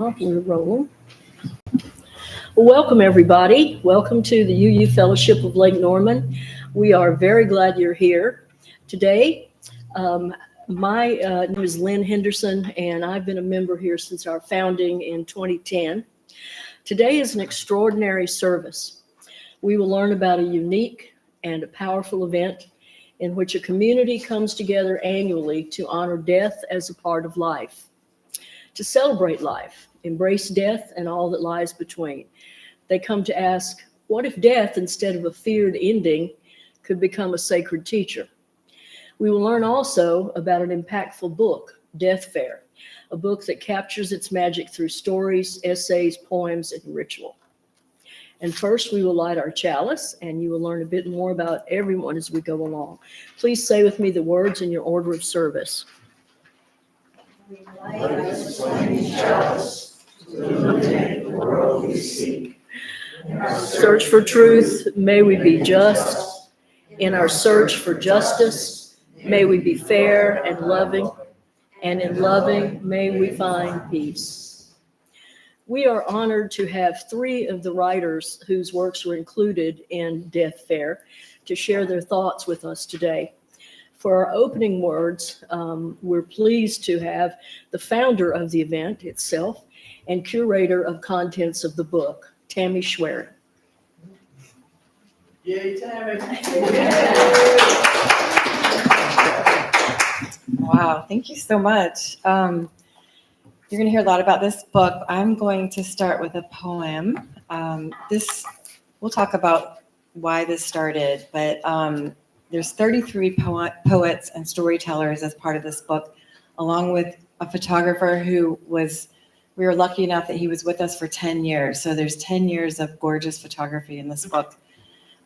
We're rolling. Well, welcome, everybody. Welcome to the UU Fellowship of Lake Norman. We are very glad you're here today. My name is Lynn Henderson, and I've been a member here since our founding in 2010. Today is an extraordinary service. We will learn about a unique and a powerful event in which a community comes together annually to honor death as a part of life, to celebrate life, embrace death and all that lies between. They come to ask, what if death, instead of a feared ending, could become a sacred teacher? We will learn also about an impactful book, Death Faire, a book that captures its magic through stories, essays, poems, and ritual. And first, we will light our chalice, and you will learn a bit more about everyone as we go along. Please say with me the words in your order of service. We light this flaming chalice to illuminate the world we seek. In our search for truth, may we be just. In our search for justice, may we be fair and loving. And in loving, may we find peace. We are honored to have three of the writers whose works were included in Death Faire to share their thoughts with us today. For our opening words, we're pleased to have the founder of the event itself and curator of contents of the book, Tami Schwerin. Yay, Tami! Wow, thank you so much. You're going to hear a lot about this book. I'm going to start with a poem. We'll talk about why this started, but there's 33 poets and storytellers as part of this book, along with a photographer we were lucky enough that he was with us for 10 years. So there's 10 years of gorgeous photography in this book.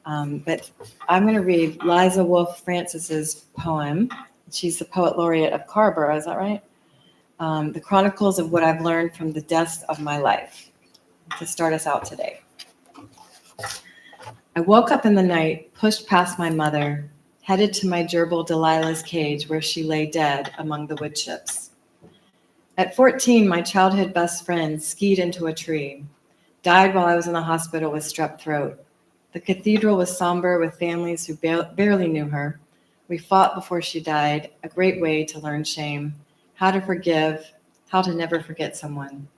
But I'm going to read Liza Wolfe Francis's poem. She's the poet laureate of Carrboro, is that right? The Chronicles of What I've Learned from the Deaths of My Life, to start us out today. I woke up in the night, pushed past my mother, headed to my gerbil Delilah's cage where she lay dead among the wood chips. At 14, my childhood best friend skied into a tree, died while I was in the hospital with strep throat. The cathedral was somber with families who barely knew her. We fought before she died, a great way to learn shame, how to forgive, how to never forget someone.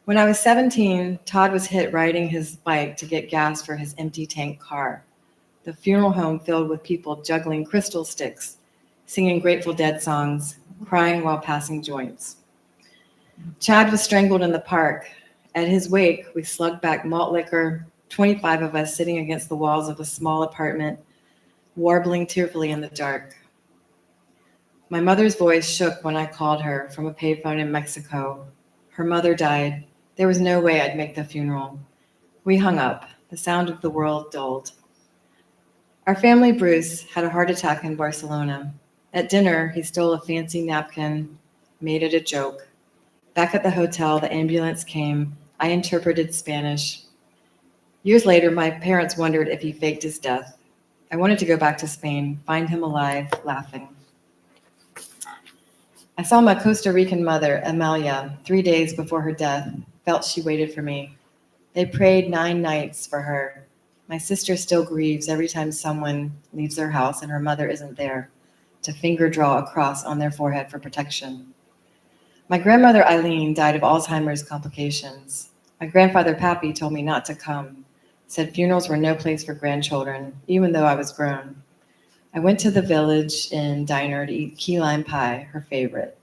When I was 17, Todd was hit riding his bike to get gas for his empty tank car. The funeral home filled with people juggling crystal sticks, singing Grateful Dead songs, crying while passing joints. Chad was strangled in the park. At his wake, we slugged back malt liquor, 25 of us sitting against the walls of a small apartment, warbling tearfully in the dark. My mother's voice shook when I called her from a payphone in Mexico. Her mother died. There was no way I'd make the funeral. We hung up. The sound of the world dulled. Our family, Bruce, had a heart attack in Barcelona. At dinner, he stole a fancy napkin, made it a joke. Back at the hotel, the ambulance came. I interpreted Spanish. Years later, my parents wondered if he faked his death. I wanted to go back to Spain, find him alive, laughing. I saw my Costa Rican mother, Amalia, 3 days before her death, felt she waited for me. They prayed 9 nights for her. My sister still grieves every time someone leaves their house and her mother isn't there, to finger draw a cross on their forehead for protection. My grandmother, Eileen, died of Alzheimer's complications. My grandfather, Pappy, told me not to come, said funerals were no place for grandchildren, even though I was grown. I went to the Village Inn diner to eat key lime pie, her favorite.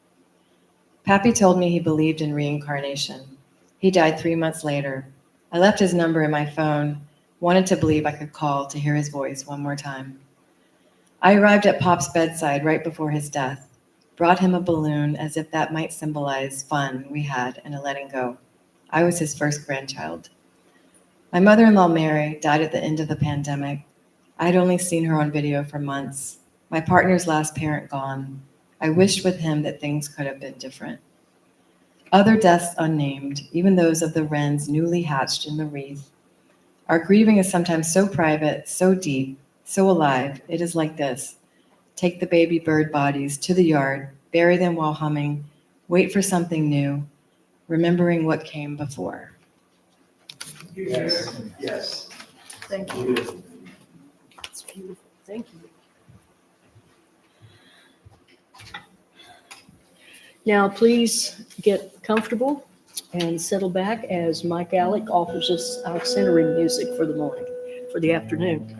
Pappy told me he believed in reincarnation. He died 3 months later. I left his number in my phone, wanted to believe I could call to hear his voice one more time. I arrived at Pop's bedside right before his death, brought him a balloon as if that might symbolize fun we had and a letting go. I was his first grandchild. My mother-in-law, Mary, died at the end of the pandemic. I'd only seen her on video for months. My partner's last parent gone. I wished with him that things could have been different. Other deaths unnamed, even those of the wrens newly hatched in the wreath. Our grieving is sometimes so private, so deep, so alive. It is like this. Take the baby bird bodies to the yard, bury them while humming, wait for something new. remembering what came before. Yes. Yes. Thank you. It's beautiful. Thank you. Now, please get comfortable and settle back as Mike Alec offers us our centering music for the morning, for the afternoon.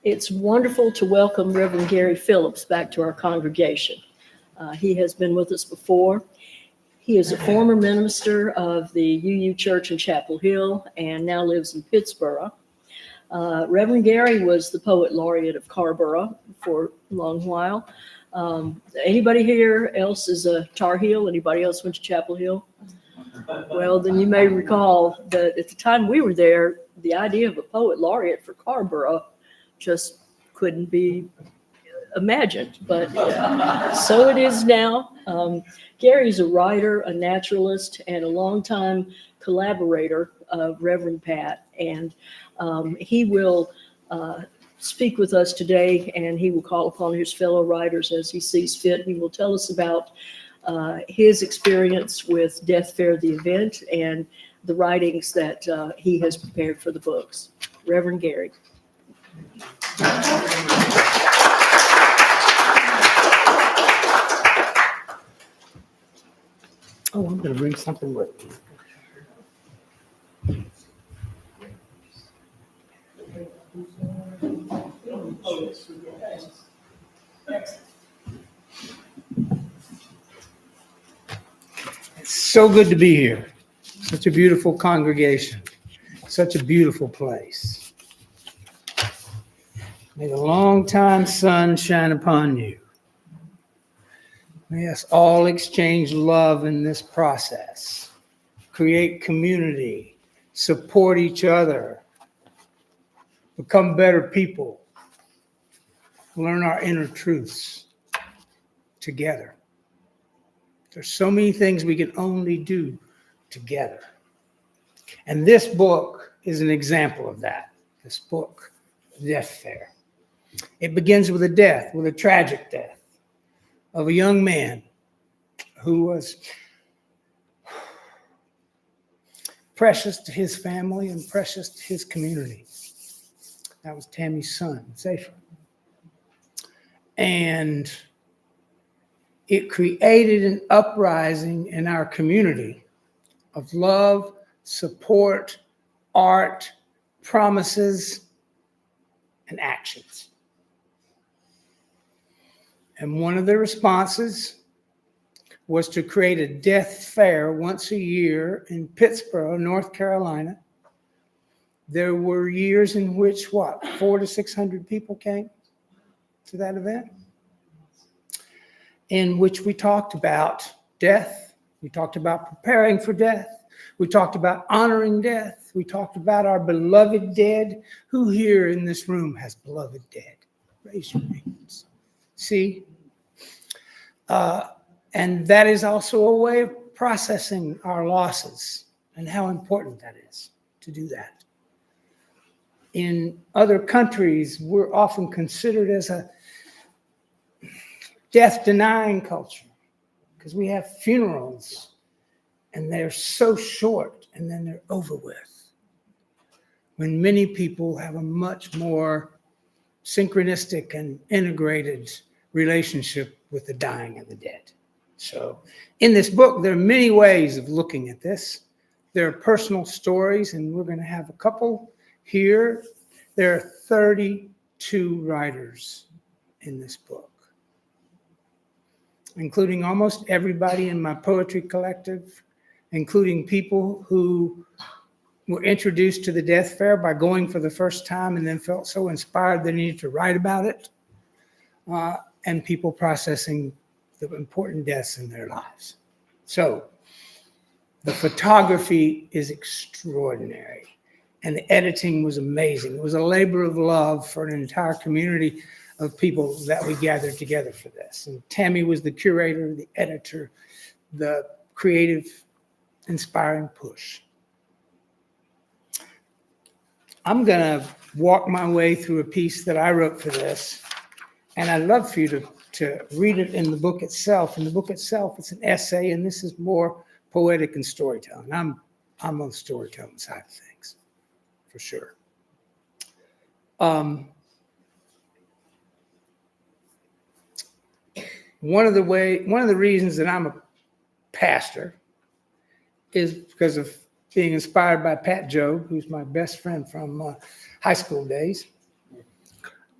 It's wonderful to welcome Reverend Gary Phillips back to our congregation. He has been with us before. He is a former minister of the UU Church in Chapel Hill and now lives in Pittsboro. Reverend Gary was the poet laureate of Carrboro for a long while. Anybody here else is a Tar Heel? Anybody else went to Chapel Hill? Well, then you may recall that at the time we were there, the idea of a poet laureate for Carrboro just couldn't be imagined, but so it is now. Gary's a writer, a naturalist, and a longtime collaborator of Reverend Pat, and he will speak with us today, and he will call upon his fellow writers as he sees fit. He will tell us about his experience with Death Faire, the event, and the writings that he has prepared for the books. Reverend Gary. Oh, I'm going to bring something with me. It's so good to be here. Such a beautiful congregation. Such a beautiful place. May the long-time sun shine upon you. May us all exchange love in this process, create community, support each other, become better people, learn our inner truths together. There's so many things we can only do together. And this book is an example of that, this book, Death Faire. It begins with a tragic death of a young man who was precious to his family and precious to his community. That was Tami's son, Zephyr. And it created an uprising in our community of love, support, art, promises, and actions. And one of the responses was to create a Death Faire once a year in Pittsboro, North Carolina. There were years in which, 400 to 600 people came to that event, in which we talked about death. We talked about preparing for death. We talked about honoring death. We talked about our beloved dead. Who here in this room has beloved dead? Raise your hands. See? And that is also a way of processing our losses and how important that is to do that. In other countries, we're often considered as a death-denying culture because we have funerals and they're so short and then they're over with. When many people have a much more synchronistic and integrated relationship with the dying and the dead. So in this book, there are many ways of looking at this. There are personal stories, and we're going to have a couple here. There are 32 writers in this book, including almost everybody in my poetry collective, including people who were introduced to the Death Faire by going for the first time and then felt so inspired they needed to write about it, and people processing the important deaths in their lives. So the photography is extraordinary, and the editing was amazing. It was a labor of love for an entire community of people that we gathered together for this. And Tami was the curator, the editor, the creative, inspiring push. I'm going to walk my way through a piece that I wrote for this, and I'd love for you to read it in the book itself. In the book itself, it's an essay, and this is more poetic and storytelling. I'm on the storytelling side of things, for sure. One of the reasons that I'm a pastor is because of being inspired by Pat Jobe, who's my best friend from high school days.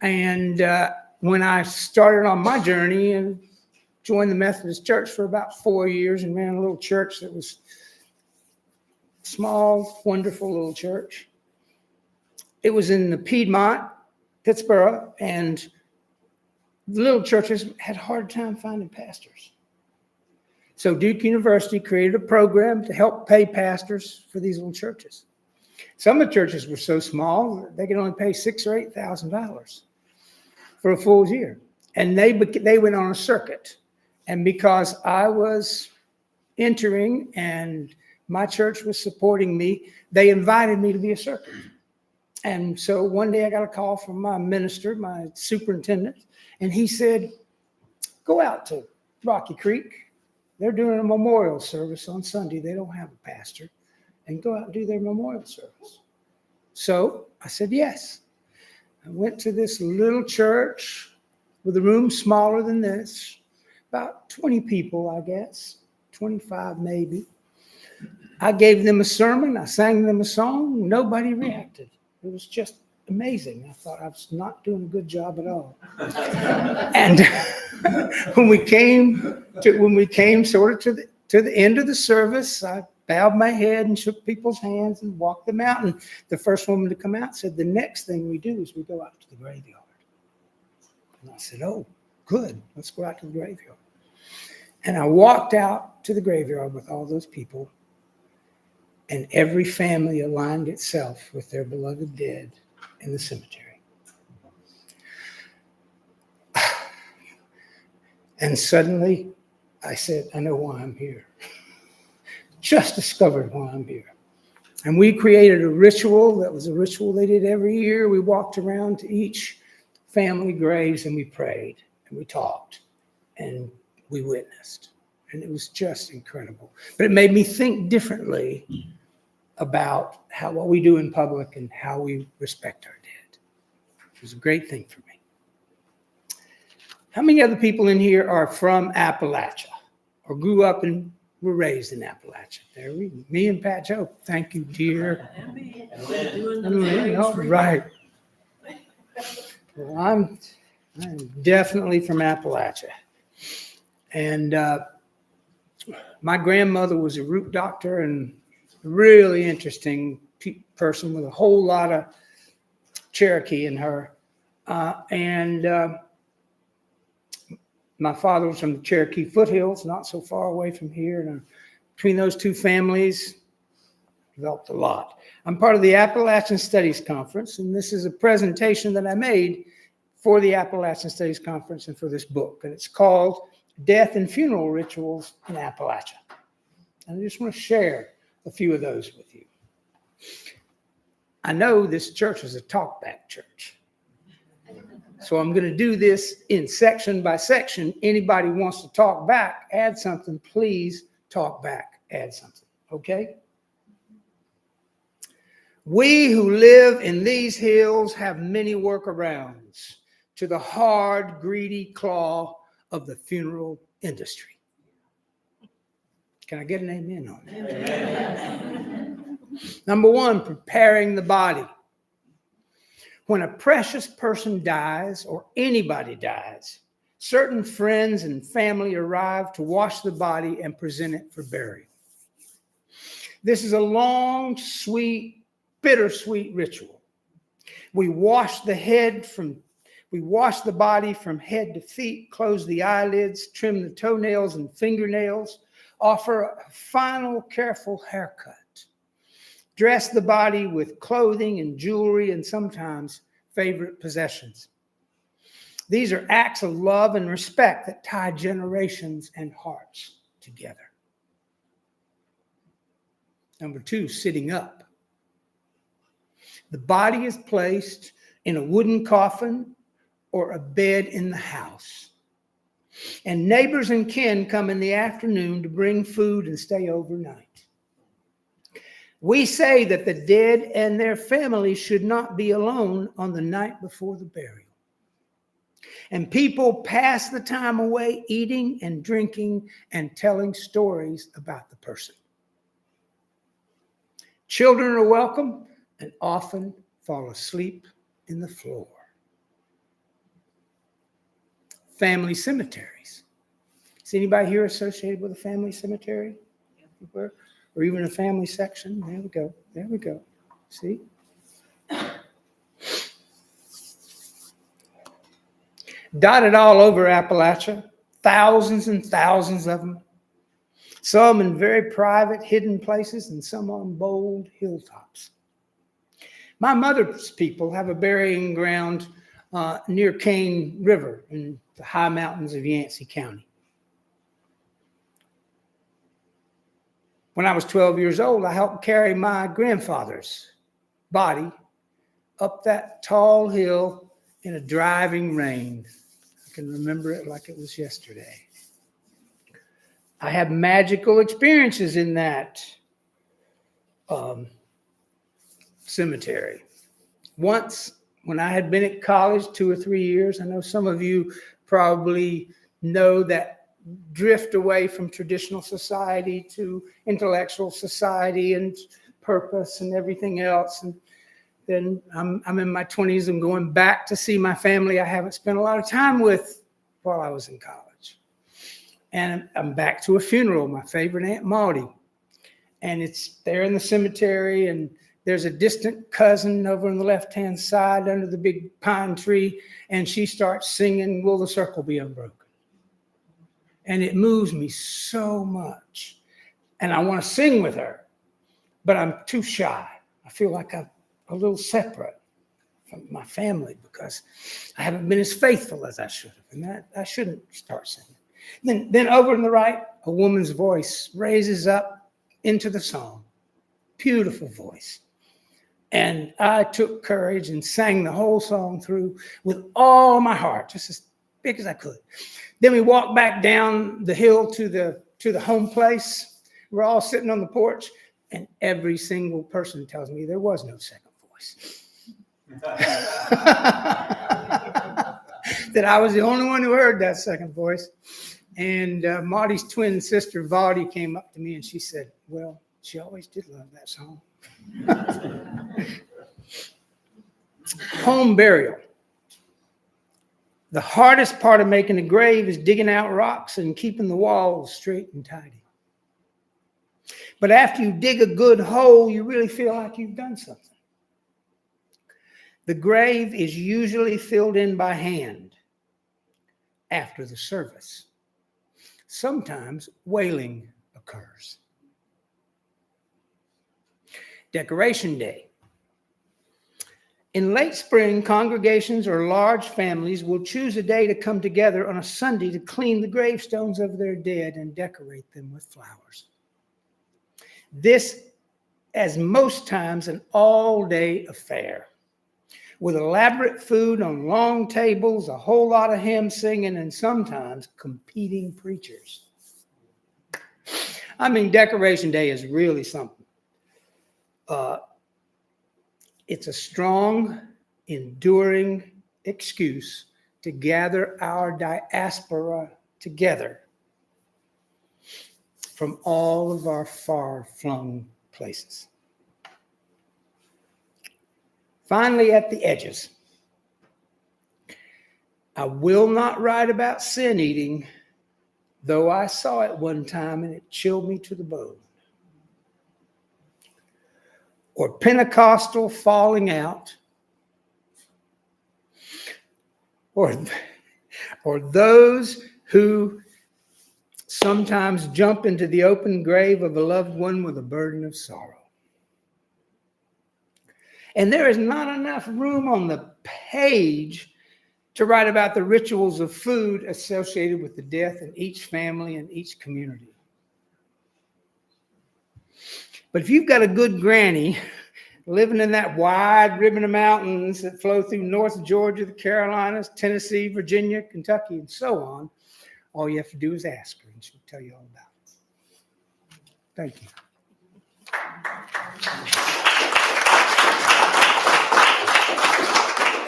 And when I started on my journey and joined the Methodist Church for about 4 years and ran a little church that was small, wonderful little church. It was in the Piedmont, Pittsboro, and the little churches had a hard time finding pastors. So Duke University created a program to help pay pastors for these little churches. Some of the churches were so small they could only pay $6,000 or $8,000 for a full year, and they went on a circuit. And because I was entering and my church was supporting me, they invited me to be a circuit. And so one day I got a call from my minister, my superintendent, and he said, "Go out to Rocky Creek. They're doing a memorial service on Sunday. They don't have a pastor. And go out and do their memorial service." So I said, yes. I went to this little church with a room smaller than this, about 20 people, I guess, 25 maybe. I gave them a sermon. I sang them a song. Nobody reacted. It was just amazing. I thought I was not doing a good job at all. And when we came sort of to the end of the service, I bowed my head and shook people's hands and walked them out. And the first woman to come out said, "The next thing we do is we go out to the graveyard." And I said, "Oh, good. Let's go out to the graveyard." And I walked out to the graveyard with all those people, and every family aligned itself with their beloved dead in the cemetery. And suddenly I said, "I know why I'm here." Just discovered why I'm here. And we created a ritual that was a ritual they did every year. We walked around to each family graves and we prayed and we talked and we witnessed. And it was just incredible. But it made me think differently about what we do in public and how we respect our dead. It was a great thing for me. How many other people in here are from Appalachia or grew up and were raised in Appalachia? There me and Pat Jobe. Thank you, dear. And me. And Lynn, all right. Well, I'm definitely from Appalachia. And My grandmother was a root doctor and a really interesting person with a whole lot of Cherokee in her. My father was from the Cherokee foothills, not so far away from here. And between those two families, developed a lot. I'm part of the Appalachian Studies Conference, and this is a presentation that I made for the Appalachian Studies Conference and for this book. And it's called Death and Funeral Rituals in Appalachia. And I just want to share a few of those with you. I know this church is a talkback church. So I'm going to do this in section by section. Anybody wants to talk back, add something, please talk back, add something. Okay? We who live in these hills have many workarounds to the hard, greedy claw of the funeral industry. Can I get an amen on that? Amen. Number one, preparing the body. When a precious person dies or anybody dies, certain friends and family arrive to wash the body and present it for burial. This is a long, sweet, bittersweet ritual. We wash the body from head to feet, close the eyelids, trim the toenails and fingernails, offer a final careful haircut, dress the body with clothing and jewelry and sometimes favorite possessions. These are acts of love and respect that tie generations and hearts together. Number two, sitting up. The body is placed in a wooden coffin or a bed in the house. And neighbors and kin come in the afternoon to bring food and stay overnight. We say that the dead and their families should not be alone on the night before the burial. And people pass the time away eating and drinking and telling stories about the person. Children are welcome and often fall asleep in the floor. Family cemeteries. Is anybody here associated with a family cemetery? Or even a family section? There we go. There we go. See? Dotted all over Appalachia, thousands and thousands of them. Some in very private, hidden places, and some on bold hilltops. My mother's people have a burying ground near Cane River in the high mountains of Yancey County. When I was 12 years old, I helped carry my grandfather's body up that tall hill in a driving rain. I can remember it like it was yesterday. I had magical experiences in that cemetery. Once, when I had been at college 2 or 3 years, I know some of you probably know that drift away from traditional society to intellectual society and purpose and everything else. And then I'm in my 20s and going back to see my family I haven't spent a lot of time with while I was in college. And I'm back to a funeral, my favorite Aunt Maudie. And it's there in the cemetery, and there's a distant cousin over on the left-hand side under the big pine tree, and she starts singing, "Will the Circle Be Unbroken?" And it moves me so much. And I want to sing with her, but I'm too shy. I feel like I'm a little separate from my family because I haven't been as faithful as I should have. And that I shouldn't start singing. Then over on the right, a woman's voice raises up into the song. Beautiful voice. And I took courage and sang the whole song through with all my heart, just as big as I could. Then we walked back down the hill to the home place. We're all sitting on the porch, and every single person tells me there was no second voice. That I was the only one who heard that second voice. And Marty's twin sister, Vardy, came up to me and she said, "Well, she always did love that song." Home burial. The hardest part of making a grave is digging out rocks and keeping the walls straight and tidy. But after you dig a good hole, you really feel like you've done something. The grave is usually filled in by hand after the service. Sometimes wailing occurs. Decoration Day. In late spring, congregations or large families will choose a day to come together on a Sunday to clean the gravestones of their dead and decorate them with flowers. This, as most times, an all-day affair with elaborate food on long tables, a whole lot of hymn singing, and sometimes competing preachers. I mean, Decoration Day is really something. It's a strong, enduring excuse to gather our diaspora together from all of our far-flung places. Finally, at the edges. I will not write about sin eating, though I saw it one time and it chilled me to the bone. Or Pentecostal falling out, or those who sometimes jump into the open grave of a loved one with a burden of sorrow. And there is not enough room on the page to write about the rituals of food associated with the death in each family and each community. But if you've got a good granny living in that wide ribbon of mountains that flow through North Georgia, the Carolinas, Tennessee, Virginia, Kentucky, and so on, all you have to do is ask her and she'll tell you all about it. Thank you.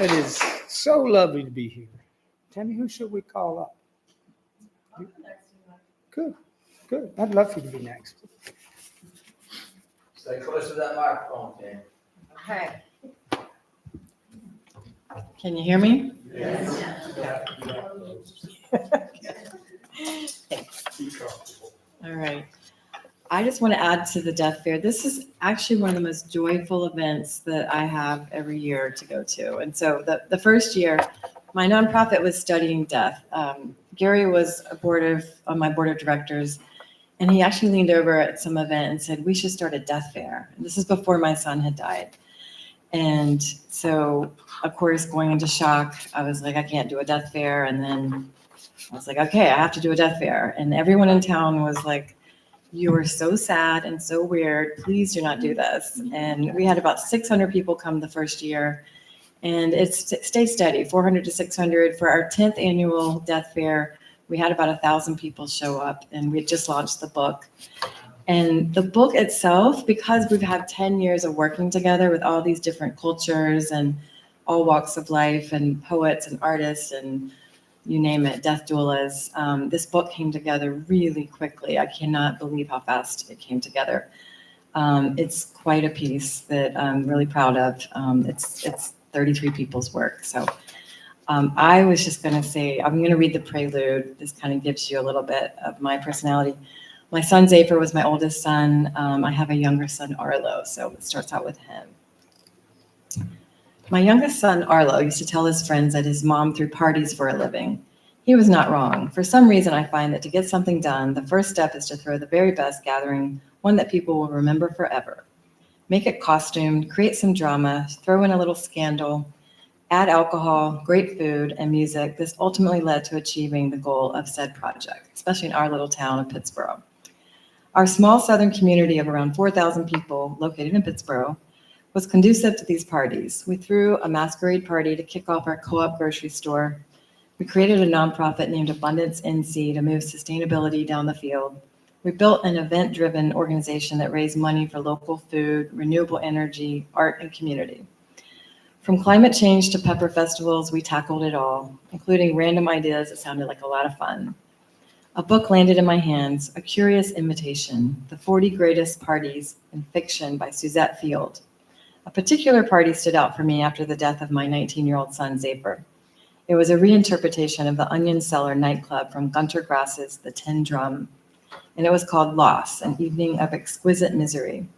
It is so lovely to be here. Tami, who should we call up? Good, good. I'd love for you to be next. Stay close to that microphone, Tim. Okay. Can you hear me? Yes. All right. I just want to add to the Death Faire. This is actually one of the most joyful events that I have every year to go to. And so the first year, my nonprofit was studying death. Gary was on my board of directors, and he actually leaned over at some event and said, we should start a Death Faire. And this is before my son had died. And so, of course, going into shock, I was like, I can't do a Death Faire. And then I was like, okay, I have to do a Death Faire. And everyone in town was like, you are so sad and so weird. Please do not do this. And we had about 600 people come the first year. And it's stayed steady, 400 to 600. For our 10th annual Death Faire, we had about 1,000 people show up. And we had just launched the book. And the book itself, because we've had 10 years of working together with all these different cultures and all walks of life and poets and artists and you name it, death doulas, this book came together really quickly. I cannot believe how fast it came together. It's quite a piece that I'm really proud of. It's 33 people's work. So I was just going to say, I'm going to read the prelude. This kind of gives you a little bit of my personality. My son Zephyr was my oldest son. I have a younger son, Arlo, so it starts out with him. My youngest son, Arlo, used to tell his friends that his mom threw parties for a living. He was not wrong. For some reason, I find that to get something done, the first step is to throw the very best gathering, one that people will remember forever. Make it costumed, create some drama, throw in a little scandal, add alcohol, great food, and music. This ultimately led to achieving the goal of said project, especially in our little town of Pittsboro. Our small southern community of around 4,000 people located in Pittsboro was conducive to these parties. We threw a masquerade party to kick off our co-op grocery store. We created a nonprofit named Abundance NC to move sustainability down the field. We built an event-driven organization that raised money for local food, renewable energy, art, and community. From climate change to pepper festivals, we tackled it all, including random ideas that sounded like a lot of fun. A book landed in my hands, A Curious Invitation, The 40 Greatest Parties in Fiction by Suzette Field. A particular party stood out for me after the death of my 19-year-old son, Zephyr. It was a reinterpretation of the Onion Cellar nightclub from Gunter Grass's The Tin Drum. and it was called Loss, an evening of exquisite misery.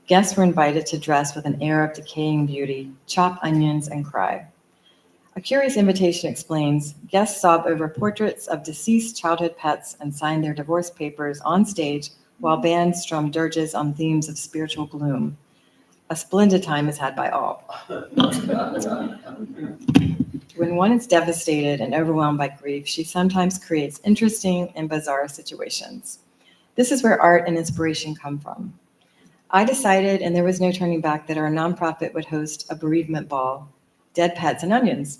Guests were invited to dress with an air of decaying beauty, chop onions, and cry. A curious invitation explains, guests sob over portraits of deceased childhood pets and sign their divorce papers on stage while bands strum dirges on themes of spiritual gloom. A splendid time is had by all. When one is devastated and overwhelmed by grief, she sometimes creates interesting and bizarre situations. This is where art and inspiration come from. I decided, and there was no turning back, that our nonprofit would host a bereavement ball, Dead Pets and Onions.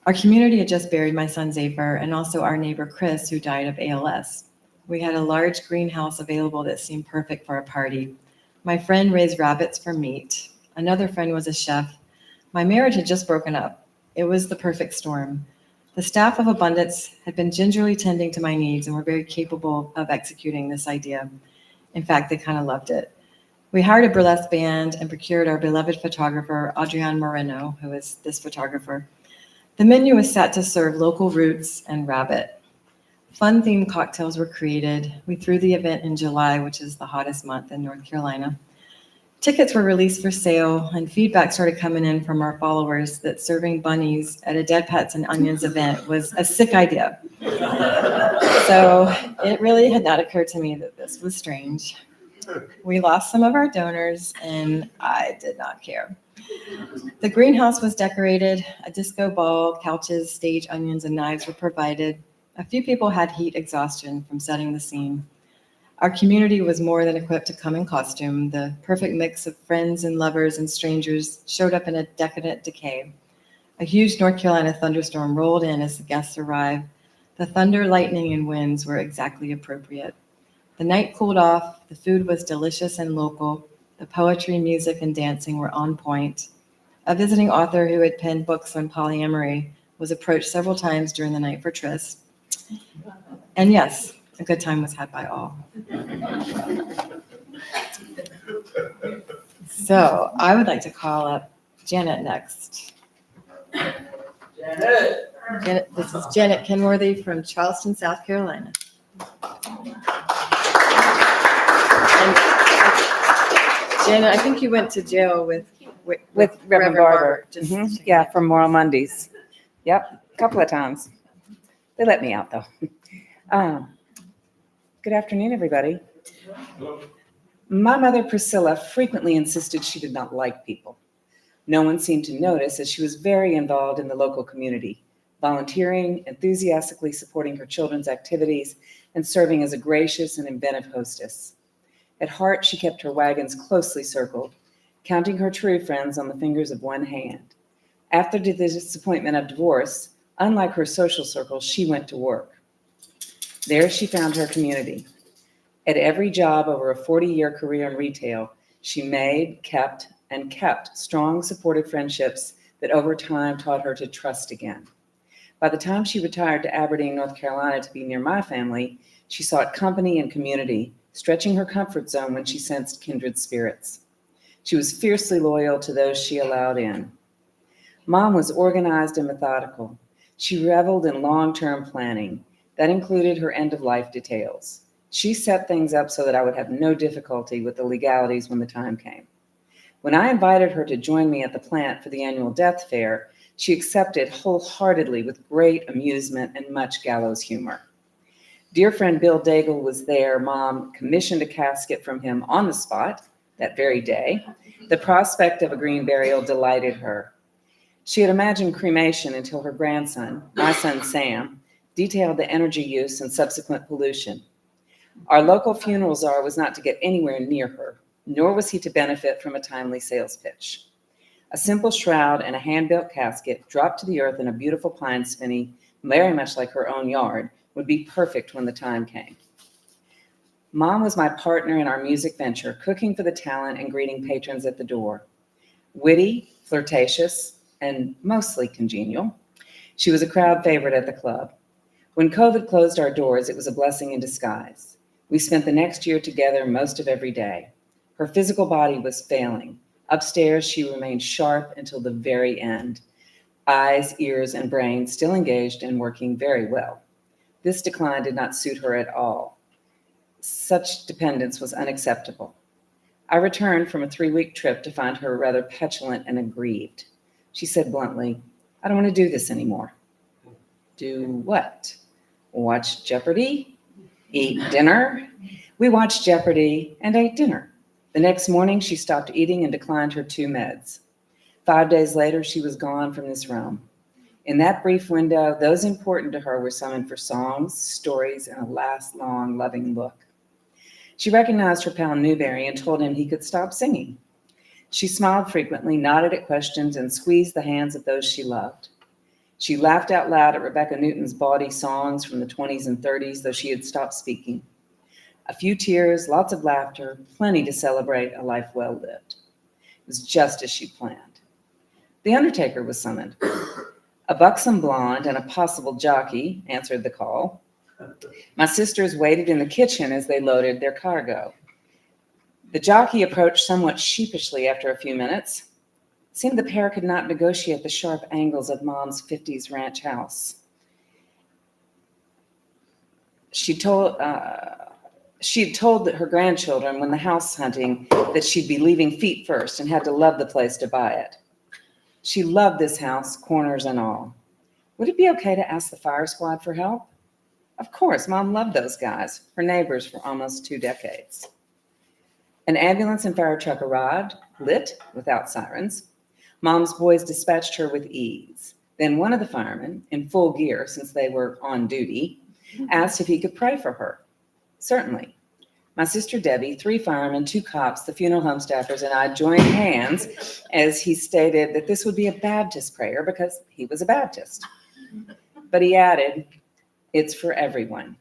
Our community had just buried my son Zephyr and also our neighbor Chris, who died of ALS. We had a large greenhouse available that seemed perfect for a party. My friend raised rabbits for meat. Another friend was a chef. My marriage had just broken up. It was the perfect storm. The staff of Abundance had been gingerly tending to my needs and were very capable of executing this idea. In fact, they kind of loved it. We hired a burlesque band and procured our beloved photographer, Adrian Moreno, who is this photographer. The menu was set to serve local roots and rabbit. Fun-themed cocktails were created. We threw the event in July, which is the hottest month in North Carolina. Tickets were released for sale, and feedback started coming in from our followers that serving bunnies at a Dead Pets and Onions event was a sick idea. So it really had not occurred to me that this was strange. We lost some of our donors, and I did not care. The greenhouse was decorated, a disco ball, couches, stage onions, and knives were provided. A few people had heat exhaustion from setting the scene. Our community was more than equipped to come in costume. The perfect mix of friends and lovers and strangers showed up in a decadent decay. A huge North Carolina thunderstorm rolled in as the guests arrived. The thunder, lightning, and winds were exactly appropriate. The night cooled off, the food was delicious and local, the poetry, music, and dancing were on point. A visiting author who had penned books on polyamory was approached several times during the night for tryst. And yes, a good time was had by all. So I would like to call up Janet next. Janet, this is Janet Kenworthy from Charleston, South Carolina. And Janet, I think you went to jail with Reverend Barber. Just Yeah, from Moral Mondays. Yep, a couple of times. They let me out, though. Good afternoon, everybody. My mother, Priscilla, frequently insisted she did not like people. No one seemed to notice, as she was very involved in the local community, volunteering, enthusiastically supporting her children's activities, and serving as a gracious and inventive hostess. At heart, she kept her wagons closely circled, counting her true friends on the fingers of one hand. After the disappointment of divorce, unlike her social circle, she went to work. There she found her community. At every job over a 40-year career in retail, she made, kept strong, supportive friendships that over time taught her to trust again. By the time she retired to Aberdeen, North Carolina to be near my family, she sought company and community, stretching her comfort zone when she sensed kindred spirits. She was fiercely loyal to those she allowed in. Mom was organized and methodical. She reveled in long-term planning. That included her end-of-life details. She set things up so that I would have no difficulty with the legalities when the time came. When I invited her to join me at the plant for the annual Death Faire, she accepted wholeheartedly with great amusement and much gallows humor. Dear friend Bill Daigle was there. Mom commissioned a casket from him on the spot that very day. The prospect of a green burial delighted her. She had imagined cremation until her grandson, my son Sam, detailed the energy use and subsequent pollution. Our local funeral czar was not to get anywhere near her, nor was he to benefit from a timely sales pitch. A simple shroud and a hand-built casket dropped to the earth in a beautiful pine spinney, very much like her own yard, would be perfect when the time came. Mom was my partner in our music venture, cooking for the talent and greeting patrons at the door. Witty, flirtatious, and mostly congenial, she was a crowd favorite at the club. When COVID closed our doors, it was a blessing in disguise. We spent the next year together most of every day. Her physical body was failing. Upstairs, she remained sharp until the very end. Eyes, ears, and brain still engaged and working very well. This decline did not suit her at all. Such dependence was unacceptable. I returned from a 3-week trip to find her rather petulant and aggrieved. She said bluntly, "I don't want to do this anymore." Do what? Watch Jeopardy? Eat dinner? We watched Jeopardy and ate dinner. The next morning, she stopped eating and declined her 2 meds. 5 days later, she was gone from this realm. In that brief window, those important to her were summoned for songs, stories, and a last long, loving look. She recognized her pal Newberry and told him he could stop singing. She smiled frequently, nodded at questions, and squeezed the hands of those she loved. She laughed out loud at Rebecca Newton's bawdy songs from the 20s and 30s, though she had stopped speaking. A few tears, lots of laughter, plenty to celebrate a life well lived. It was just as she planned. The undertaker was summoned. A buxom blonde and a possible jockey answered the call. My sisters waited in the kitchen as they loaded their cargo. The jockey approached somewhat sheepishly after a few minutes. It seemed the pair could not negotiate the sharp angles of Mom's 50s ranch house. She had told her grandchildren when the house hunting that she'd be leaving feet first and had to love the place to buy it. She loved this house, corners and all. Would it be okay to ask the fire squad for help? Of course, Mom loved those guys, her neighbors for almost 2 decades. An ambulance and fire truck arrived, lit without sirens. Mom's boys dispatched her with ease. Then one of the firemen, in full gear since they were on duty, asked if he could pray for her. Certainly. My sister Debbie, 3 firemen, 2 cops, the funeral home staffers, and I joined hands as he stated that this would be a Baptist prayer because he was a Baptist. But he added, "It's for everyone.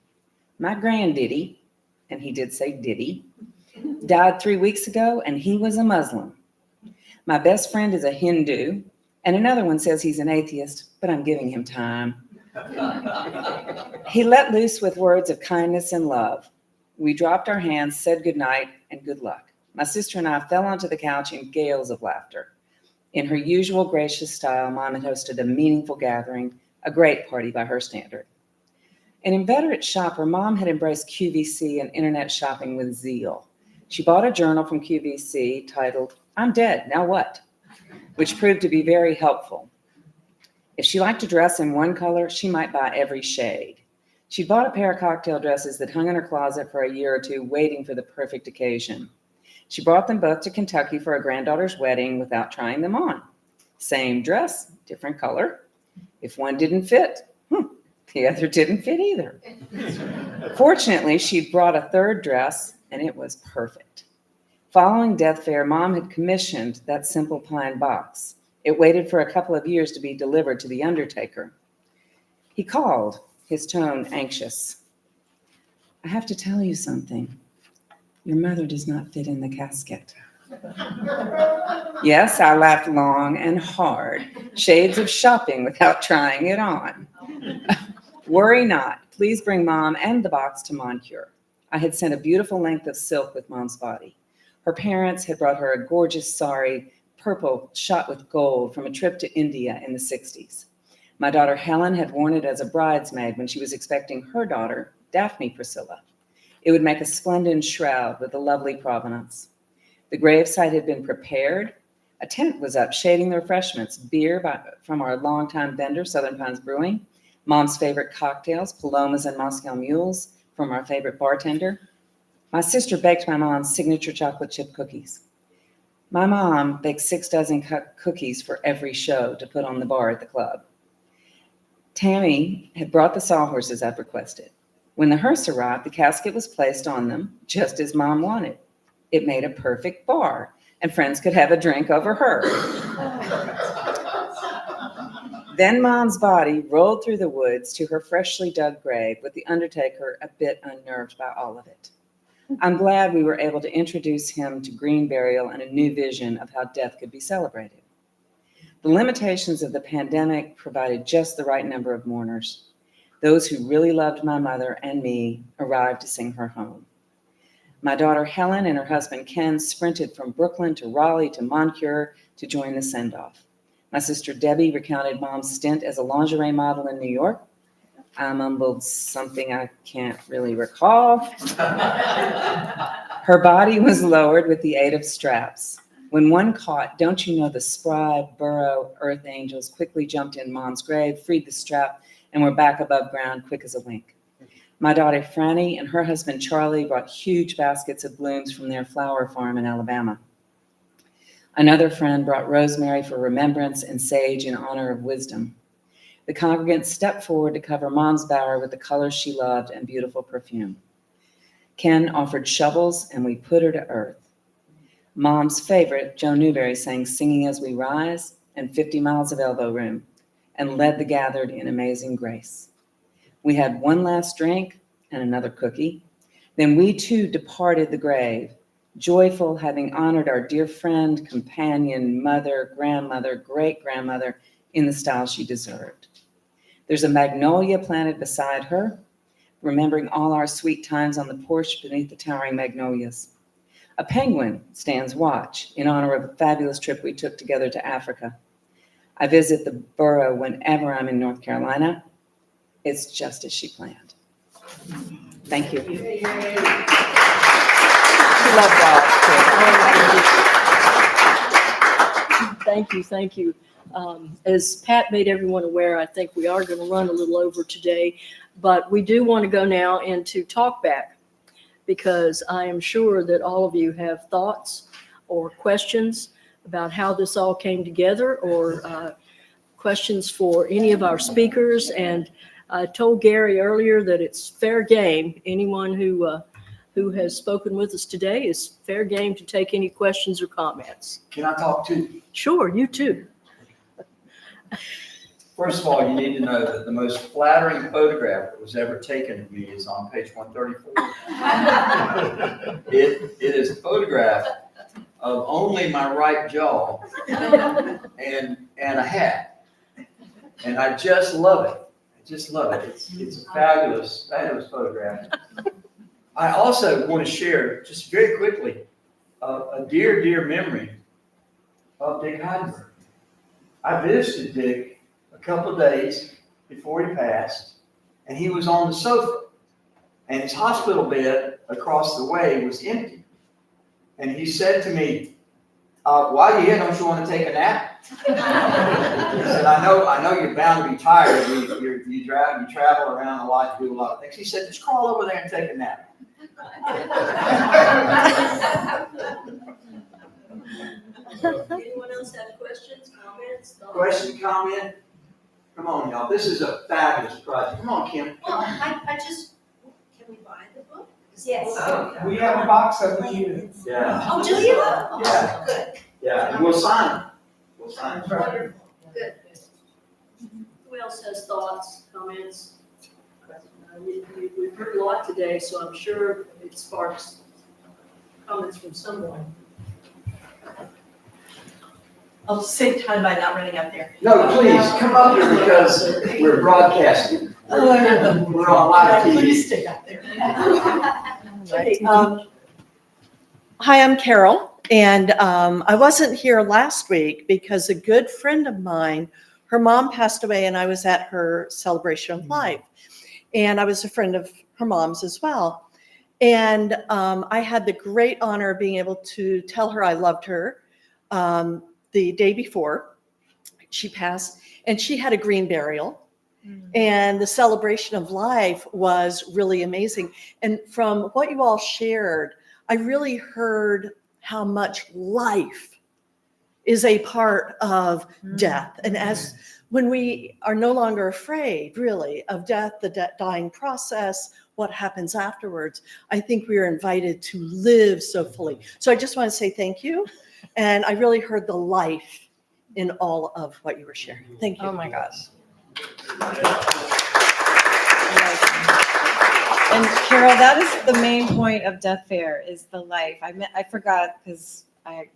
My granddaddy," and he did say diddy, "died 3 weeks ago, and he was a Muslim. My best friend is a Hindu, and another one says he's an atheist, but I'm giving him time." He let loose with words of kindness and love. We dropped our hands, said goodnight, and good luck. My sister and I fell onto the couch in gales of laughter. In her usual gracious style, Mom had hosted a meaningful gathering, a great party by her standard. An inveterate shopper, Mom had embraced QVC and internet shopping with zeal. She bought a journal from QVC titled, "I'm Dead, Now What?" which proved to be very helpful. If she liked to dress in one color, she might buy every shade. She bought a pair of cocktail dresses that hung in her closet for a year or 2, waiting for the perfect occasion. She brought them both to Kentucky for a granddaughter's wedding without trying them on. Same dress, different color. If one didn't fit, the other didn't fit either. Fortunately, she brought a 3rd dress, and it was perfect. Following Death Faire, Mom had commissioned that simple pine box. It waited for a couple of years to be delivered to the undertaker. He called, his tone anxious. "I have to tell you something. Your mother does not fit in the casket." Yes, I laughed long and hard, shades of shopping without trying it on. "Worry not. Please bring Mom and the box to Moncure." I had sent a beautiful length of silk with Mom's body. Her parents had brought her a gorgeous sari, purple shot with gold, from a trip to India in the 60s. My daughter Helen had worn it as a bridesmaid when she was expecting her daughter, Daphne Priscilla. It would make a splendid shroud with a lovely provenance. The gravesite had been prepared. A tent was up shading the refreshments, beer from our longtime vendor, Southern Pines Brewing, Mom's favorite cocktails, Palomas and Moscow Mules, from our favorite bartender. My sister baked my mom's signature chocolate chip cookies. My mom baked 6 dozen cookies for every show to put on the bar at the club. Tami had brought the sawhorses I'd requested. When the hearse arrived, the casket was placed on them, just as Mom wanted. It made a perfect bar, and friends could have a drink over her. Then Mom's body rolled through the woods to her freshly dug grave, with the undertaker a bit unnerved by all of it. I'm glad we were able to introduce him to green burial and a new vision of how death could be celebrated. The limitations of the pandemic provided just the right number of mourners. Those who really loved my mother and me arrived to sing her home. My daughter Helen and her husband Ken sprinted from Brooklyn to Raleigh to Moncure to join the send-off. My sister Debbie recounted Mom's stint as a lingerie model in New York. I mumbled something I can't really recall. Her body was lowered with the aid of straps. When one caught, don't you know, the spry burrow earth angels quickly jumped in Mom's grave, freed the strap, and were back above ground quick as a wink. My daughter Franny and her husband Charlie brought huge baskets of blooms from their flower farm in Alabama. Another friend brought rosemary for remembrance and sage in honor of wisdom. The congregants stepped forward to cover Mom's bower with the colors she loved and beautiful perfume. Ken offered shovels, and we put her to earth. Mom's favorite, Joe Newberry, sang Singing as We Rise and 50 Miles of Elbow Room and led the gathered in amazing grace. We had one last drink and another cookie. Then we too departed the grave, joyful having honored our dear friend, companion, mother, grandmother, great-grandmother in the style she deserved. There's a magnolia planted beside her, remembering all our sweet times on the porch beneath the towering magnolias. A penguin stands watch in honor of a fabulous trip we took together to Africa. I visit the borough whenever I'm in North Carolina. It's just as she planned. Thank you. Love dogs. Thank you. As Pat made everyone aware, I think we are going to run a little over today, but we do want to go now into talk back, because I am sure that all of you have thoughts or questions about how this all came together, or questions for any of our speakers. And I told Gary earlier that it's fair game. Anyone who has spoken with us today is fair game to take any questions or comments. Can I talk too? Sure, you too. First of all, you need to know that the most flattering photograph that was ever taken of me is on page 134. It is a photograph of only my right jaw and a hat. And I just love it. It's a fabulous photograph. I also want to share, just very quickly, a dear memory of Dick Heidenberg. I visited Dick a couple of days before he passed, and he was on the sofa, and his hospital bed across the way was empty. And he said to me, "While you're here, don't you want to take a nap?" He said, I know you're bound to be tired. You travel around a lot, you do a lot of things. He said, "Just crawl over there and take a nap." Anyone else have questions, comments? Question, comment? Come on, y'all. This is a fabulous project. Come on, Kim. Well, I just, can we buy the book? Yes. Okay. We have a box of them here. Yeah. Oh, do you? Yeah. Good. Yeah, and we'll sign it. We'll sign it. Wonderful. Good. Who else has thoughts, comments? We've heard a lot today, so I'm sure it sparks comments from someone. I'll save time by not running up there. No, please, come up here because we're broadcasting. We're on live Please TV. stick up there. Okay, Hi, I'm Carol, and I wasn't here last week because a good friend of mine, her mom passed away, and I was at her celebration of life. And I was a friend of her mom's as well. And I had the great honor of being able to tell her I loved her the day before she passed. And she had a green burial. And the celebration of life was really amazing. And from what you all shared, I really heard how much life is a part of death. And as when we are no longer afraid, really, of death, the dying process, what happens afterwards, I think we are invited to live so fully. So I just want to say thank you. And I really heard the life in all of what you were sharing. Thank you. Oh my gosh. And Carol, that is the main point of Death Faire, is the life. I forgot because I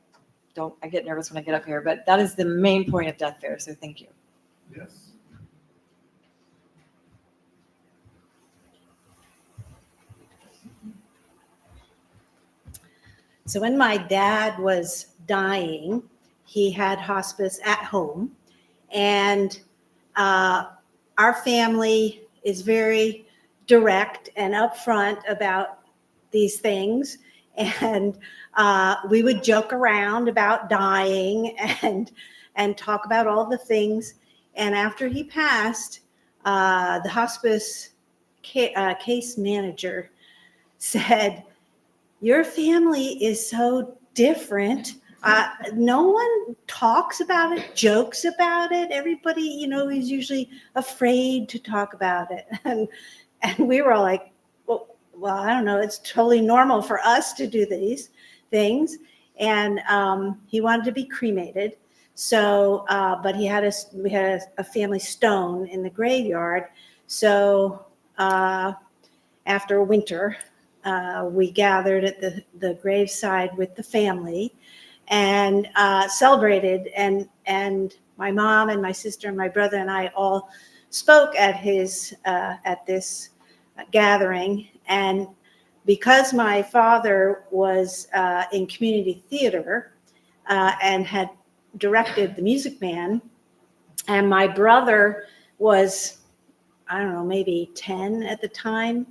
get nervous when I get up here, but that is the main point of Death Faire. So thank you. Yes. So when my dad was dying, he had hospice at home, and our family is very direct and upfront about these things. And we would joke around about dying and talk about all the things. And after he passed, the hospice case manager said, "Your family is so different. No one talks about it, jokes about it. Everybody, is usually afraid to talk about it." And we were all like, well, I don't know. It's totally normal for us to do these things. And he wanted to be cremated. So, but we had a family stone in the graveyard. So after winter, we gathered at the graveside with the family and celebrated. And my mom and my sister and my brother and I all spoke at this gathering. And because my father was in community theater and had directed The Music Man, and my brother was, I don't know, maybe 10 at the time,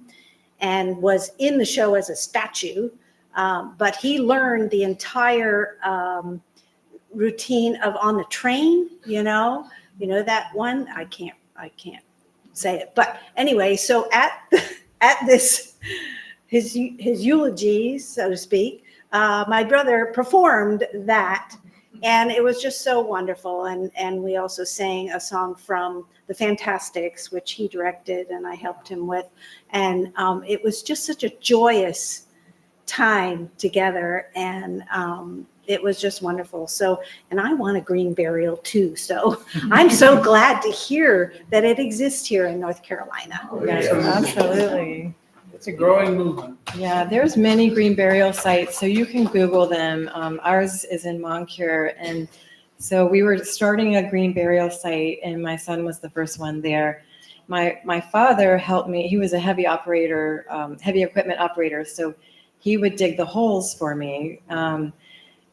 and was in the show as a statue, but he learned the entire routine of On the Train, that one. I can't say it, but anyway, so at this his eulogies, so to speak, my brother performed that, and it was just so wonderful. And we also sang a song from the Fantastics, which he directed and I helped him with, and it was just such a joyous time together, and it was just wonderful. So, and I want a green burial too. So I'm so glad to hear that it exists here in North Carolina. Yes, absolutely. It's a growing movement. Yeah, there's many green burial sites, so you can Google them. Ours is in Moncure, and so we were starting a green burial site, and my son was the first one there. My father helped me. He was a heavy equipment operator, so he would dig the holes for me.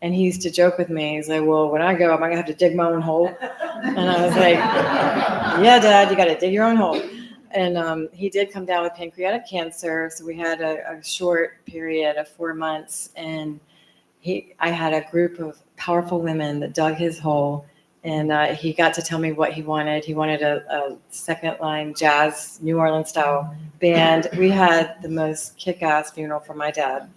And he used to joke with me. He's like, "Well, when I go, am I gonna have to dig my own hole?" And I was like, "Yeah, Dad, you got to dig your own hole." And he did come down with pancreatic cancer, so we had a short period of 4 months, and I had a group of powerful women that dug his hole, and he got to tell me what he wanted. He wanted a second line jazz, New Orleans style band. We had the most kick-ass funeral for my dad.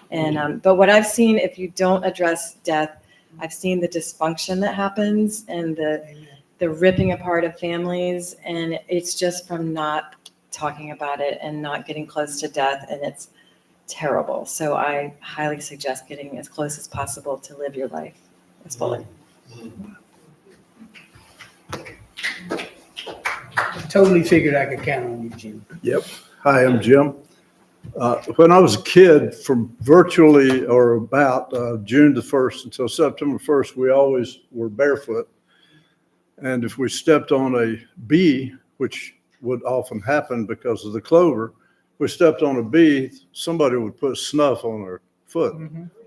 And but what I've seen, if you don't address death, I've seen the dysfunction that happens and the ripping apart of families, and it's just from not talking about it and not getting close to death, and it's terrible. So I highly suggest getting as close as possible to live your life as fully. Totally figured I could count on you, Jim. Yep. Hi, I'm Jim. When I was a kid, from virtually or about June the 1st until September 1st, we always were barefoot. And if we stepped on a bee, which would often happen because of the clover, we stepped on a bee, somebody would put snuff on our foot,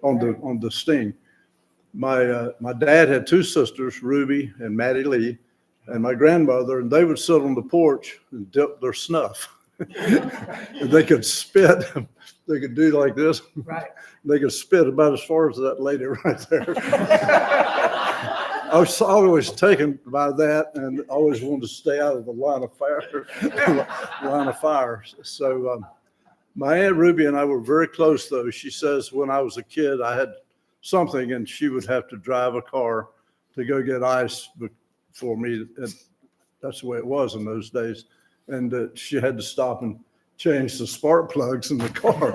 on the sting. My dad had two sisters, Ruby and Maddie Lee, and my grandmother, and they would sit on the porch and dip their snuff. And they could spit. They could do like this. Right. They could spit about as far as that lady right there. I was always taken by that and always wanted to stay out of the line of fire. So my Aunt Ruby and I were very close, though. She says when I was a kid, I had something, and she would have to drive a car to go get ice for me. And that's the way it was in those days. And she had to stop and change the spark plugs in the car.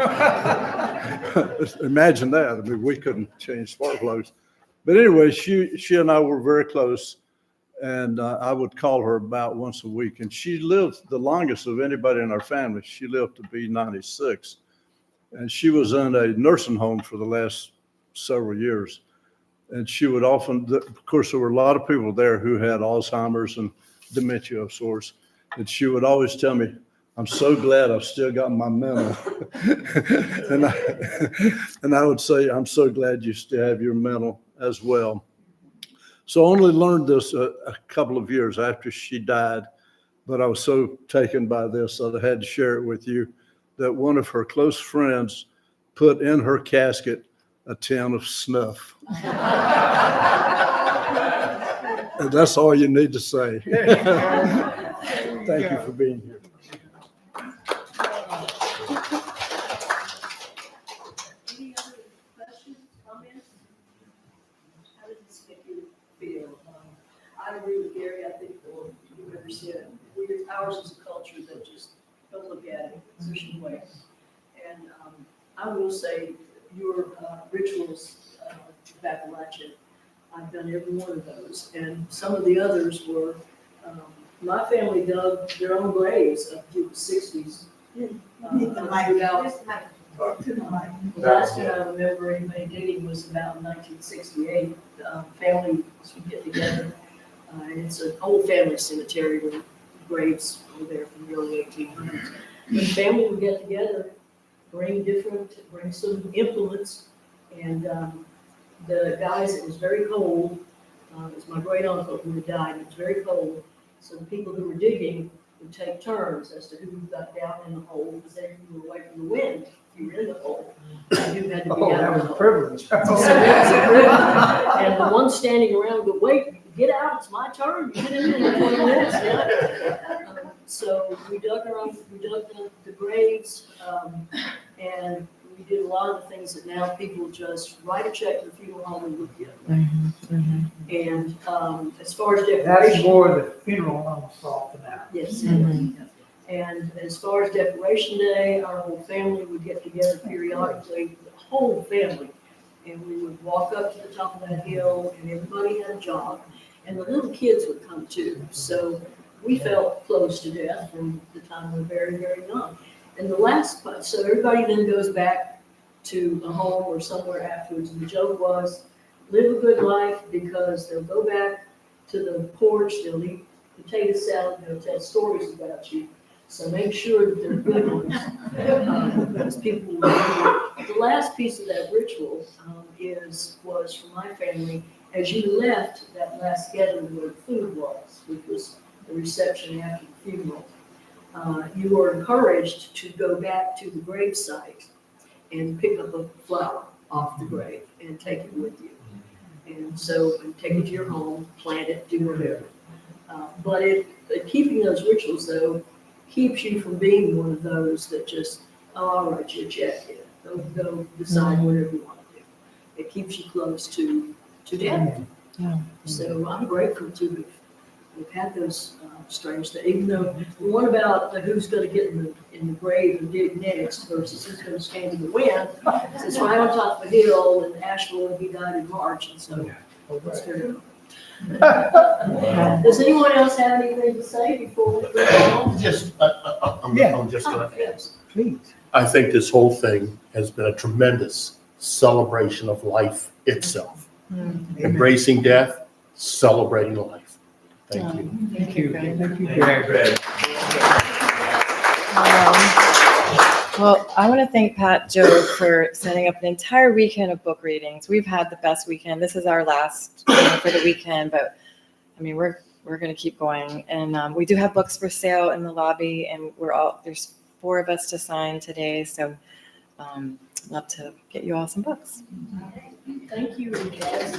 Imagine that. I mean, we couldn't change spark plugs. But anyway, she and I were very close, and I would call her about once a week. And she lived the longest of anybody in our family. She lived to be 96. And she was in a nursing home for the last several years. And she would often, of course, there were a lot of people there who had Alzheimer's and dementia of sorts. And she would always tell me, "I'm so glad I've still got my mental." and I would say, "I'm so glad you still have your mental as well." So I only learned this a couple of years after she died, but I was so taken by this that I had to share it with you, that one of her close friends put in her casket a tin of snuff. And that's all you need to say. Thank you for being here. Any other questions, comments? How did this make you feel? I agree with Gary. I think what you ever said, ours is a culture that just don't look at it in such a way. And I will say your rituals, Appalachian, I've done every one of those. And some of the others were, my family dug their own graves up to the 60s. The last time I remember anybody digging was about 1968. Families would get together. And it's an old family cemetery where graves were there from the early 1800s. The family would get together, bring some implements, and the guys, it was very cold. It was my great uncle who had died. It was very cold. So the people who were digging would take turns as to who got down in the hole, because then you were away from the wind if you were in the hole. And you had to be out of the hole. privilege. So that was a privilege. And the one standing around would wait, get out, it's my turn. Get in there in 20 minutes. Yeah. So we dug the graves, and we did a lot of the things that now people just write a check to the funeral home and look at. And as far as That's decoration. more the funeral home for now. Yes. And as far as Decoration Day, our whole family would get together periodically, the whole family. And we would walk up to the top of that hill, and everybody had a job. And the little kids would come too. So we felt close to death from the time we were very, very young. And the last part, so everybody then goes back to a home or somewhere afterwards. And the joke was, live a good life, because they'll go back to the porch, they'll eat potato salad, they'll tell stories about you. So make sure that they're good ones, because people will remember. The last piece of that ritual was for my family. As you left that last gathering where the food was, which was the reception after the funeral, you were encouraged to go back to the grave site and pick up a flower off the grave and take it with you. And so take it to your home, plant it, do whatever. But keeping those rituals, though, keeps you from being one of those that just, I'll write you a check. Go decide whatever you want to do. It keeps you close to death. Yeah. So I'm grateful to have had those strange things, even though the one about who's going to get in the grave and dig next versus who's going to stand in the wind, it's right on top of a hill in Asheville, and he died in March, and so it's very cool. Does anyone else have anything to say before we go on? I'm just gonna, Yes. Please. I think this whole thing has been a tremendous celebration of life itself. Embracing death, celebrating life. Thank you. Thank you. Thank you, Greg. Well, I want to thank Pat Jobe for setting up an entire weekend of book readings. We've had the best weekend. This is our last for the weekend, but I mean, we're going to keep going. And we do have books for sale in the lobby, and there's 4 of us to sign today. So love to get you all some books. Thank you, guys.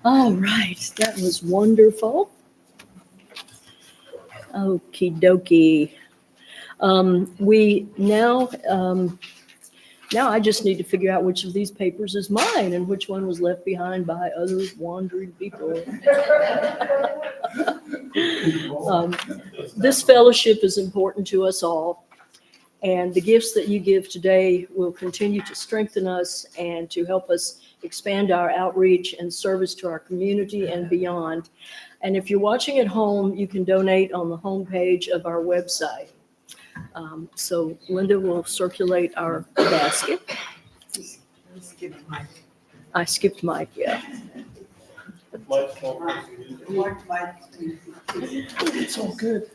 All right, that was wonderful. Okie dokie. We now I just need to figure out which of these papers is mine and which one was left behind by other wandering people. This fellowship is important to us all, and the gifts that you give today will continue to strengthen us and to help us expand our outreach and service to our community and beyond. And if you're watching at home, you can donate on the homepage of our website. So Linda will circulate our basket. I skipped Mike, yeah. It's all good.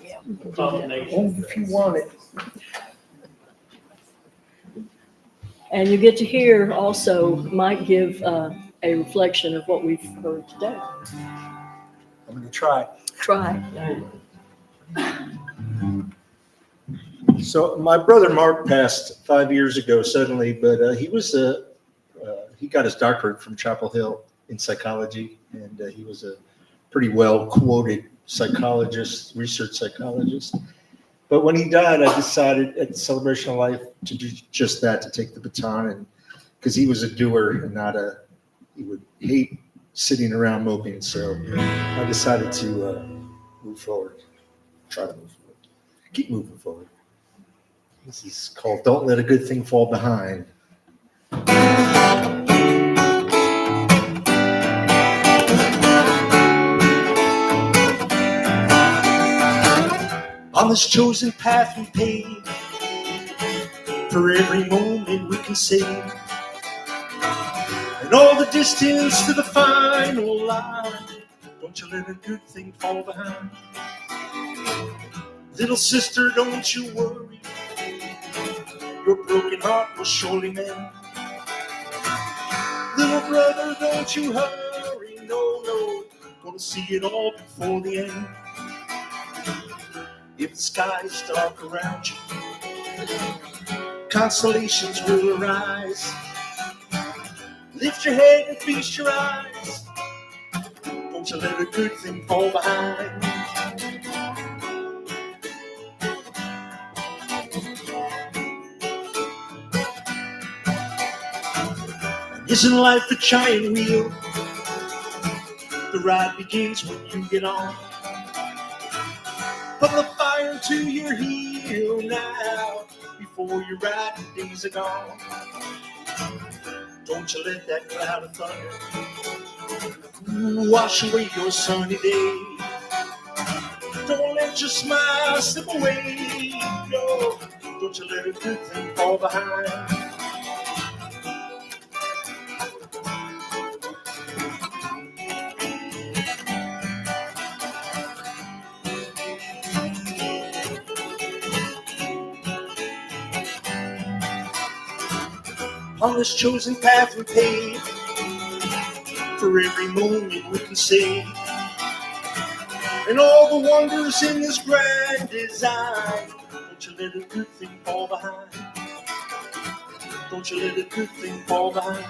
Yeah, we can do that. If you want it. And you get to hear also Mike give a reflection of what we've heard today. I'm going to try. Try. So my brother Mark passed 5 years ago suddenly, but he got his doctorate from Chapel Hill in psychology, and he was a pretty well quoted psychologist, research psychologist. But when he died, I decided at Celebration of Life to do just that, to take the baton, and because he was a doer and he would hate sitting around moping. So I decided to move forward, try to move forward, keep moving forward. This is called Don't Let a Good Thing Fall Behind. On this chosen path we pave, for every moment we can save, and all the distance to the final line. Don't you let a good thing fall behind. Little sister, don't you worry, your broken heart will surely mend. Little brother, don't you hurry, no, gonna see it all before the end. If the sky is dark around you, constellations will arise. Lift your head and feast your eyes. Don't you let a good thing fall behind. Isn't life a giant wheel? The ride begins when you get on. Put the fire to your heel now, before your riding days are gone. Don't you let that cloud of thunder wash away your sunny day. Don't let your smile slip away, no. Don't you let a good thing fall behind. On this chosen path we pave, for every moment we can save, and all the wonders in this grand design. Don't you let a good thing fall behind. Don't you let a good thing fall behind.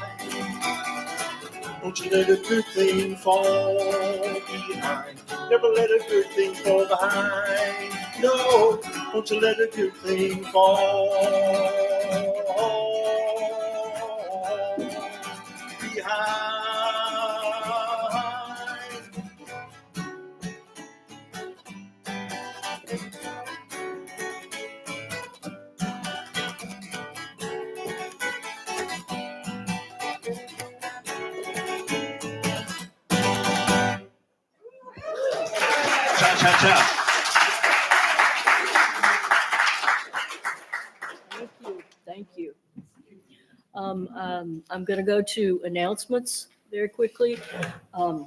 Don't you let a good thing fall behind. Never let a good thing fall behind. No, don't you let a good thing fall behind. Cha-cha-cha. Thank you. I'm going to go to announcements very quickly. The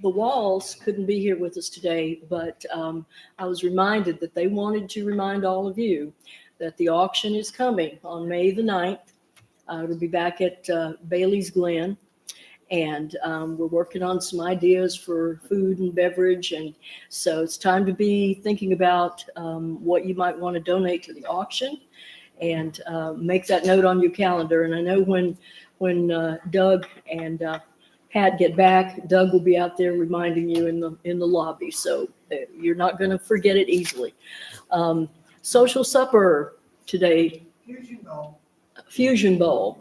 Walls couldn't be here with us today, but I was reminded that they wanted to remind all of you that the auction is coming on May the 9th. It'll be back at Bailey's Glen. And we're working on some ideas for food and beverage. And so it's time to be thinking about what you might want to donate to the auction, and make that note on your calendar. And I know when Doug and Pat get back, Doug will be out there reminding you in the lobby. So you're not going to forget it easily. Social supper today. Fusion Bowl.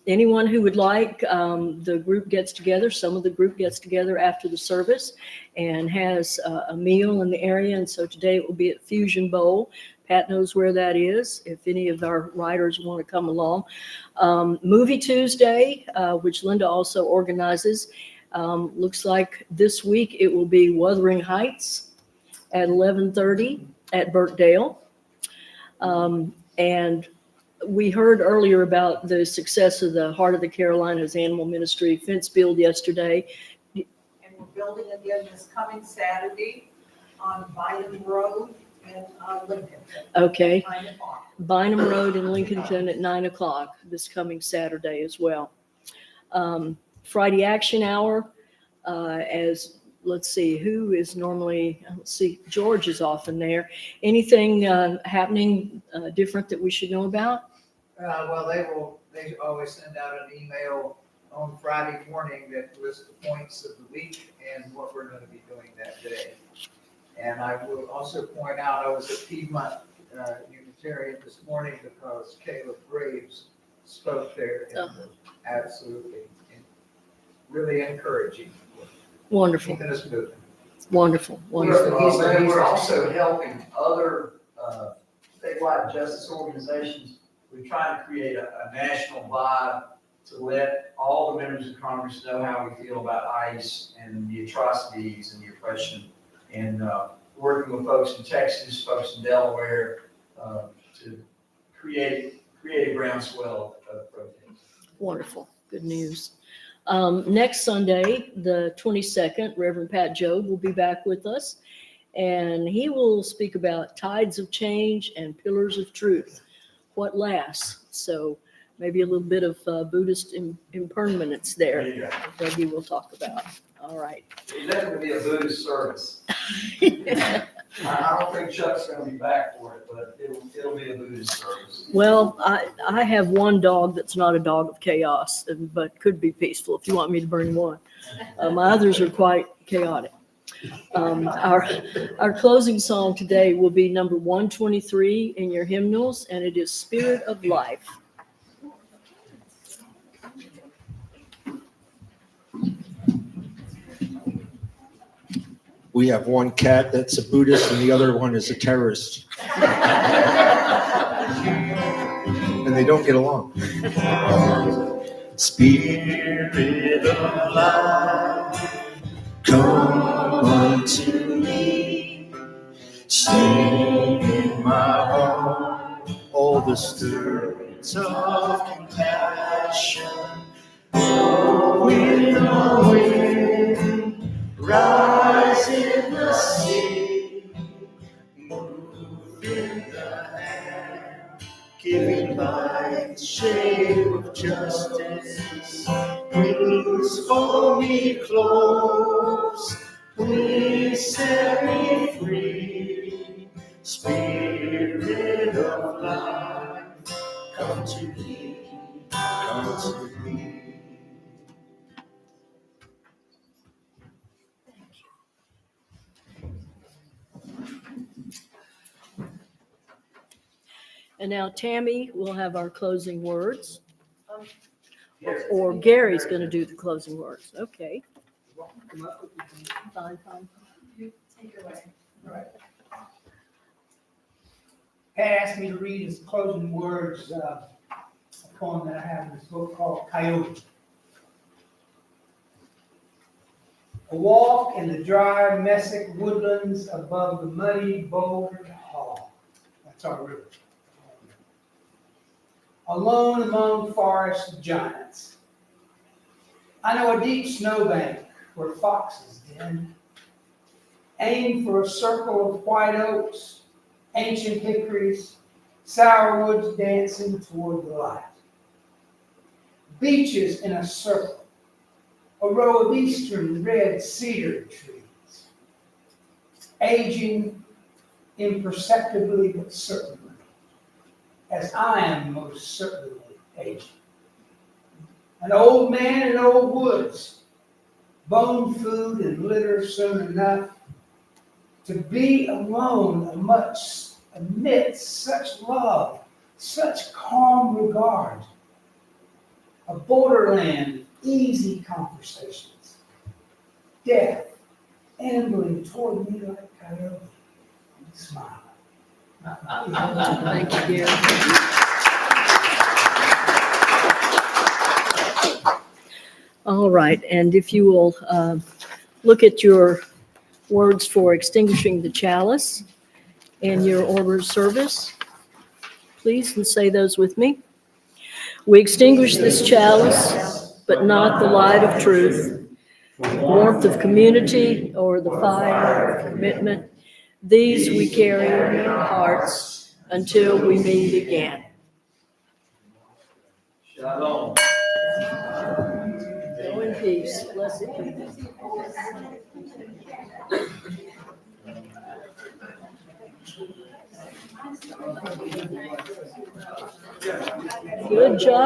Anyone who would like, the group gets together, some of the group gets together after the service and has a meal in the area. And so today it will be at Fusion Bowl. Pat knows where that is, if any of our writers want to come along. Movie Tuesday, which Linda also organizes, looks like this week it will be Wuthering Heights at 11:30 at Burkdale. And we heard earlier about the success of the Heart of the Carolinas Animal Ministry fence build yesterday. And we're building again this coming Saturday on Bynum Road in Lincoln. Okay. 9 o'clock. Bynum Road in Lincolnton at 9 o'clock this coming Saturday as well. Friday Action Hour, as, let's see, who is normally, let's see, George is often there. Anything happening different that we should know about? Well, they always send out an email on Friday morning that lists the points of the week and what we're going to be doing that day. And I will also point out, I was at Piedmont Unitarian this morning because Caleb Graves spoke there and was absolutely really encouraging. Wonderful, Keeping us moving. wonderful, wonderful. We're also helping other statewide justice organizations. We try to create a national vibe to let all the members of Congress know how we feel about ICE and the atrocities and the oppression. And working with folks in Texas, folks in Delaware, to create a groundswell of protest. Wonderful, good news. Next Sunday, the 22nd, Reverend Pat Jobe will be back with us, and he will speak about tides of change and pillars of truth, what lasts. So maybe a little bit of Buddhist impermanence there that he will talk about. All right. It's definitely be a Buddhist service. I don't think Chuck's going to be back for it, but it'll be a Buddhist service. Well, I have one dog that's not a dog of chaos, but could be peaceful if you want me to bring one. My others are quite chaotic. Our closing song today will be number 123 in your hymnals, and it is Spirit of Life. We have one cat that's a Buddhist and the other one is a terrorist. And they don't get along. Spirit of life, come unto me. Sing in my heart all the stirrings of compassion. Wind on wind, rise in the sea, move in the hand, giving life the shape of justice. Please hold me close, please set me free. Spirit of life, come to me, come to me. And now Tami will have our closing words. Or Gary's going to do the closing words. Okay. Fine. You take it away. All right. Pat asked me to read his closing words, a poem that I have in this book called Coyote. A walk in the dry Messick woodlands above the muddy bouldered hall. That's our river. Alone among forest giants. I know a deep snowbank where foxes den. Aim for a circle of white oaks, ancient hickories, sourwoods dancing toward the light. Beeches in a circle, a row of eastern red cedar trees, aging imperceptibly but certainly, as I am most certainly aging. An old man in old woods, bone food and litter soon enough, to be alone amidst such love, such calm regard, a borderland of easy conversations, death ambling toward me like a coyote, smile. Thank you, Gary. All right, and if you will look at your words for extinguishing the chalice in your order of service, please, and say those with me. We extinguish this chalice, but not the light of truth, warmth of community, or the fire of commitment. These we carry in our hearts until we meet again. Shalom. Go in peace. Blessed peace. Good job.